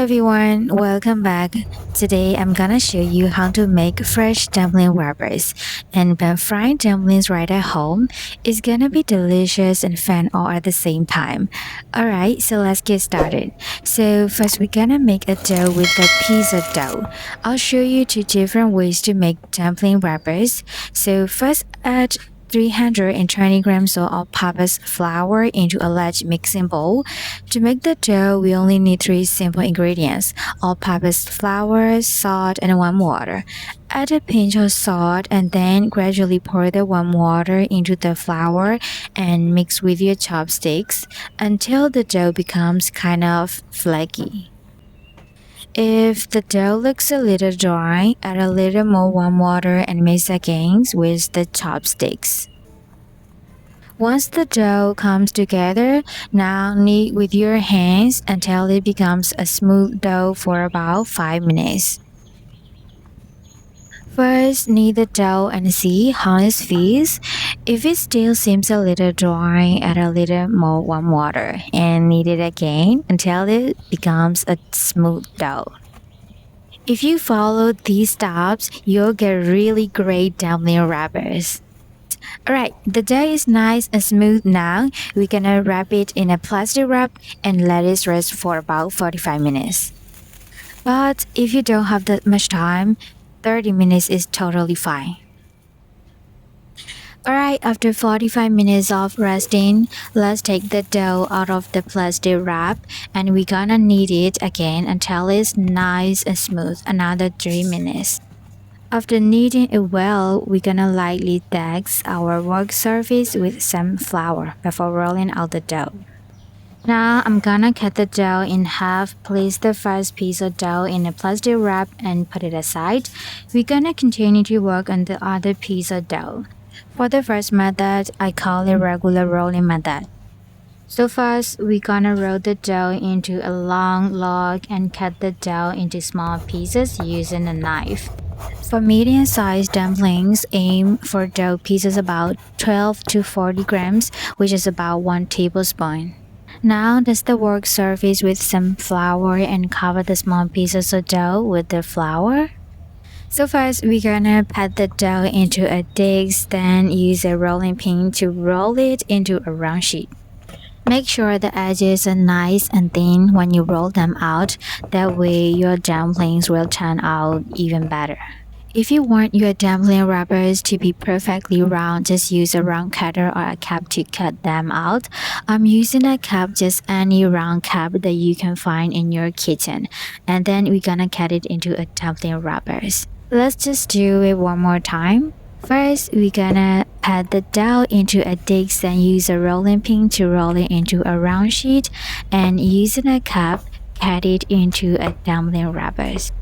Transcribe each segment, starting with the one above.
everyone, welcome back. Today I'm gonna show you how to make fresh dumpling wrappers. And pan frying dumplings right at home is gonna be delicious and fun all at the same time. Alright, so let's get started. So first we're gonna make a dough with the pizza dough. I'll show you two different ways to make dumpling wrappers. So first add 320 grams of all-purpose flour into a large mixing bowl. To make the dough, we only need three simple ingredients: all-purpose flour, salt, and warm water. Add a pinch of salt and then gradually pour the warm water into the flour and mix with your chopsticks until the dough becomes kind of flaky. If the dough looks a little dry, add a little more warm water and mix again with the chopsticks. Once the dough comes together, now knead with your hands until it becomes a smooth dough for about 5 minutes. First, knead the dough and see how it feels. If it still seems a little dry, add a little more warm water and knead it again until it becomes a smooth dough. If you follow these steps, you'll get really great dumpling wrappers. Alright, the dough is nice and smooth now. We're gonna wrap it in a plastic wrap and let it rest for about 45 minutes. But if you don't have that much time, 30 minutes is totally fine. Alright, after 45 minutes of resting, let's take the dough out of the plastic wrap and we're gonna knead it again until it's nice and smooth, another 3 minutes. After kneading it well, we're gonna lightly dust our work surface with some flour before rolling out the dough. Now I'm gonna cut the dough in half. Place the first piece of dough in a plastic wrap and put it aside. We're gonna continue to work on the other piece of dough. For the first method, I call it regular rolling method. So first, we're gonna roll the dough into a long log and cut the dough into small pieces using a knife. For medium-sized dumplings, aim for dough pieces about 12 to 40 grams, which is about 1 tablespoon. Now dust the work surface with some flour and cover the small pieces of dough with the flour. So first, we're gonna pat the dough into a disc, then use a rolling pin to roll it into a round sheet. Make sure the edges are nice and thin when you roll them out, that way your dumplings will turn out even better. If you want your dumpling wrappers to be perfectly round, just use a round cutter or a cap to cut them out. I'm using a cap, just any round cap that you can find in your kitchen. And then we're gonna cut it into a dumpling wrappers. Let's just do it one more time. First, we're gonna pat the dough into a disc and use a rolling pin to roll it into a round sheet, and using a cup, cut it into a dumpling wrappers.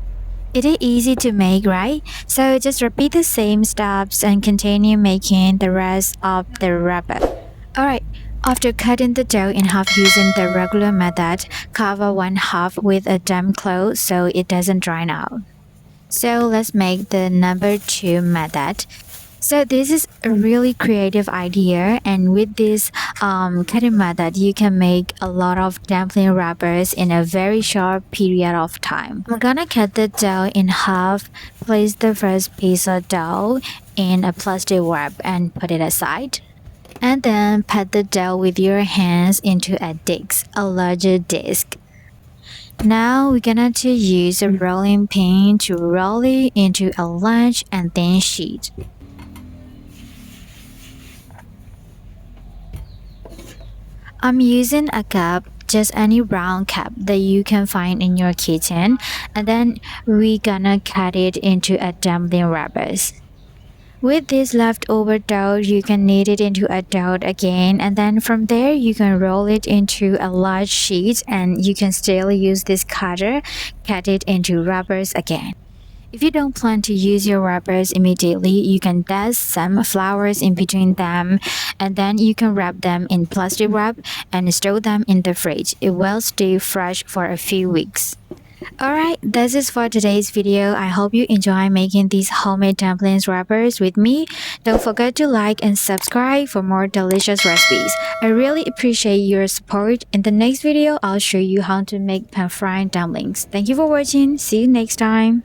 It is easy to make, right? So just repeat the same steps and continue making the rest of the wrapper. Alright, after cutting the dough in half using the regular method, cover one half with a damp cloth so it doesn't dry out. So let's make the number 2 method. So this is a really creative idea, and with this cutting method, you can make a lot of dumpling wrappers in a very short period of time. I'm gonna cut the dough in half, place the first piece of dough in a plastic wrap and put it aside. And then pat the dough with your hands into a disc, a larger disc. Now we're gonna use a rolling pin to roll it into a large and thin sheet. I'm using a cup, just any round cup that you can find in your kitchen, and then we're gonna cut it into a dumpling wrappers. With this leftover dough, you can knead it into a dough again, and then from there you can roll it into a large sheet, and you can still use this cutter, cut it into wrappers again. If you don't plan to use your wrappers immediately, you can dust some flowers in between them, and then you can wrap them in plastic wrap and store them in the fridge. It will stay fresh for a few weeks. Alright, that's it for today's video. I hope you enjoy making these homemade dumplings wrappers with me. Don't forget to like and subscribe for more delicious recipes. I really appreciate your support. In the next video, I'll show you how to make pan-fried dumplings. Thank you for watching. See you next time.